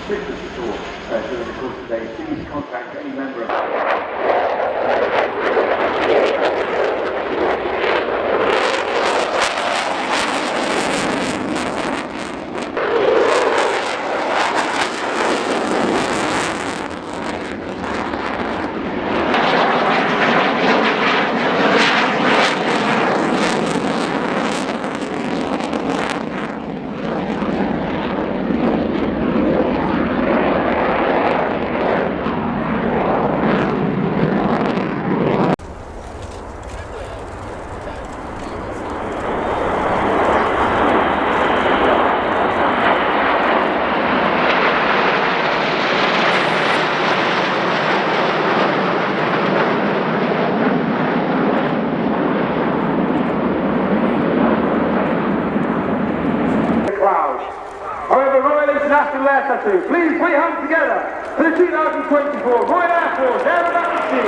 assistance at all during the course of the day, please contact any member of please put your hands together for the 2024 Royal Air Force Air and Majesty.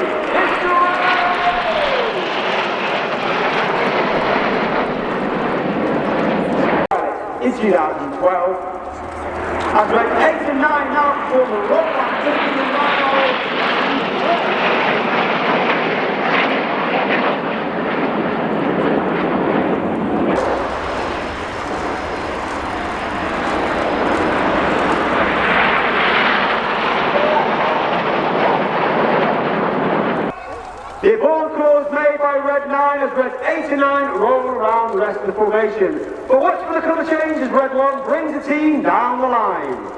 In 2012, as ranked 8 and 9 now perform the Royal Activity in the abort calls made by Red 9 as Red 8 and 9 roll around the rest of the formation. But watch for the colour change as Red 1 brings the team down the line.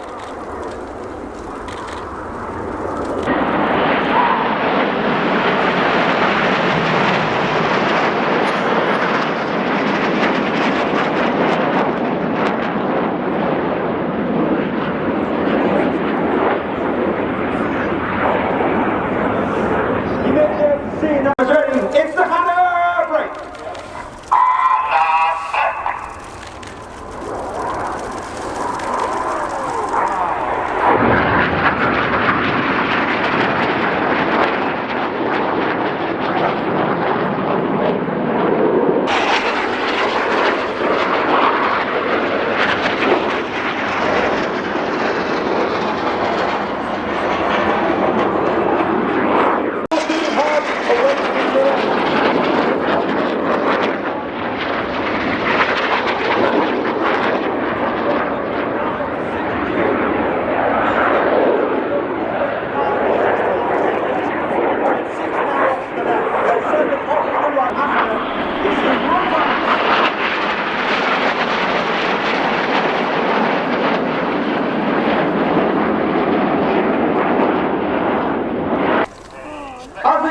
It's the hammer break.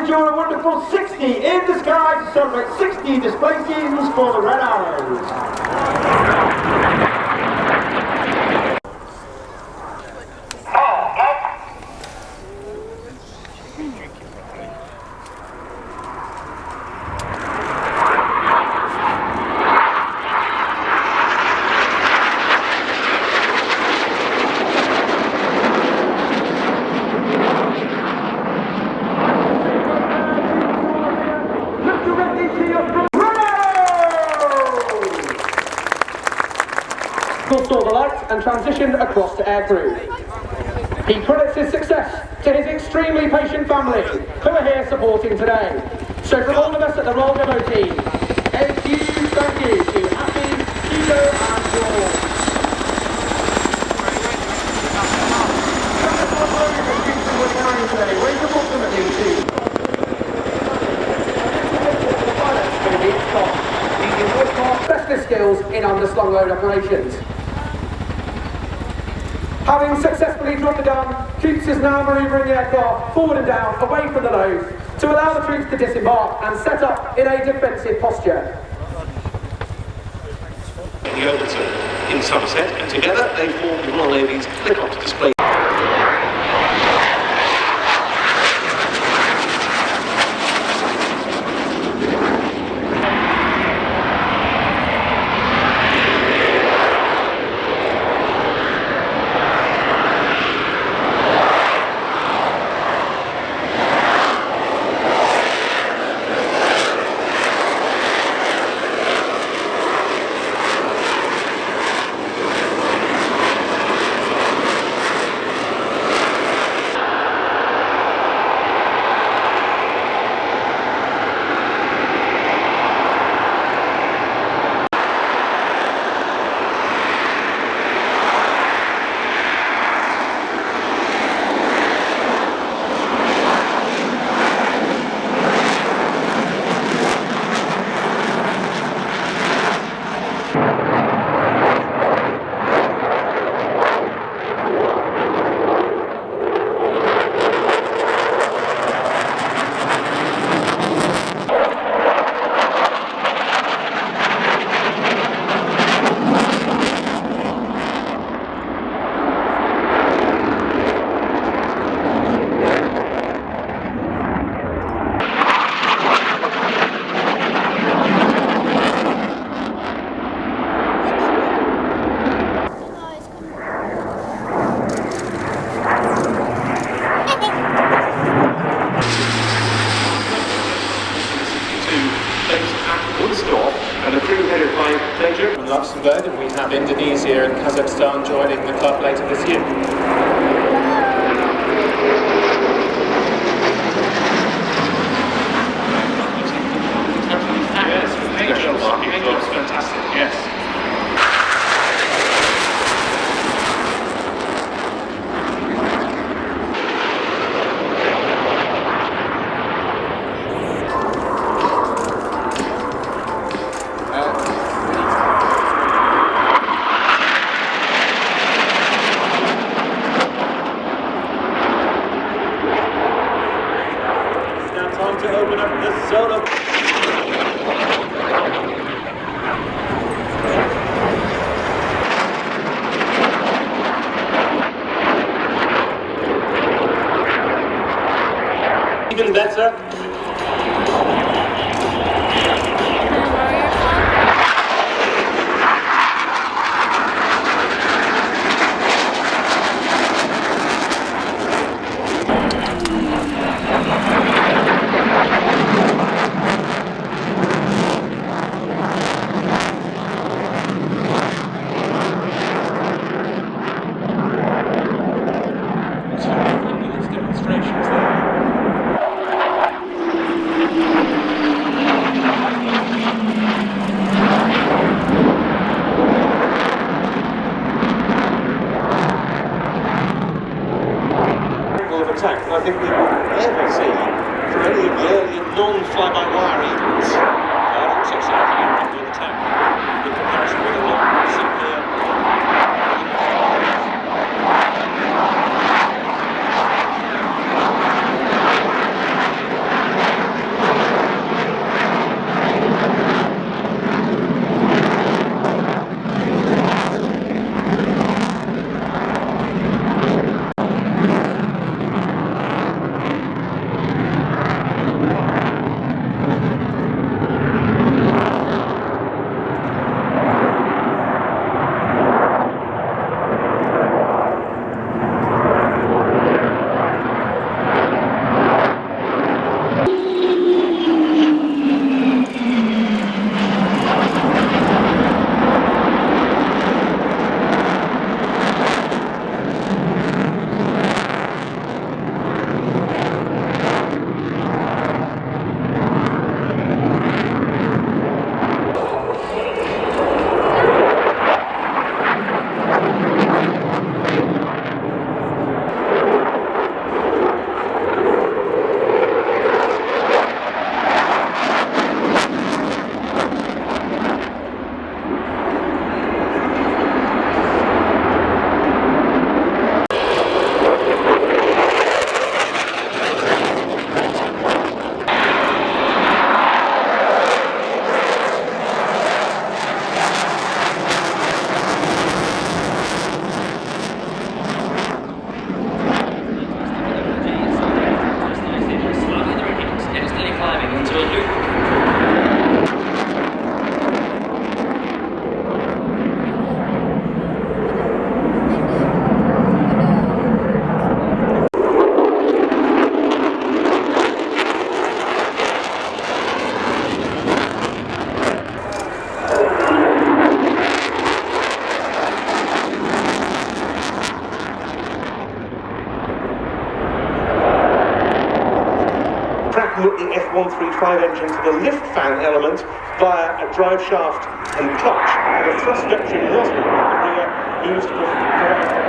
You're a wonderful 60 in the sky to celebrate 60 display seasons for the Red Arrows. Saw the light and transitioned across to aircrew. He credits his success to his extremely patient family who are here supporting today. So from all of us at the Royal Demo team, a huge thank you to Happy, Hugo and George. Specialist skills in underslung load operations. Having successfully dropped the gun, troops is now manoeuvring the aircraft forward and down, away from the nose, to allow the troops to disembark and set up in a defensive posture. The orbiter in Somerset, and together they form the Royal Navy's helicopter display. Luxembourg, and we have Indonesia and Kazakhstan joining the club later this year. Yes, fantastic, yes. Time to open up the solo. Even better. Demonstrations there. Of attack that I think we will ever see for any of the earlier non-fly-by-wire events. Also certainly an attack in comparison with a lot of severe. Put the F135 engine to the lift fan element via a drive shaft and clutch, and a thrust vectoring nozzle at the rear used to provide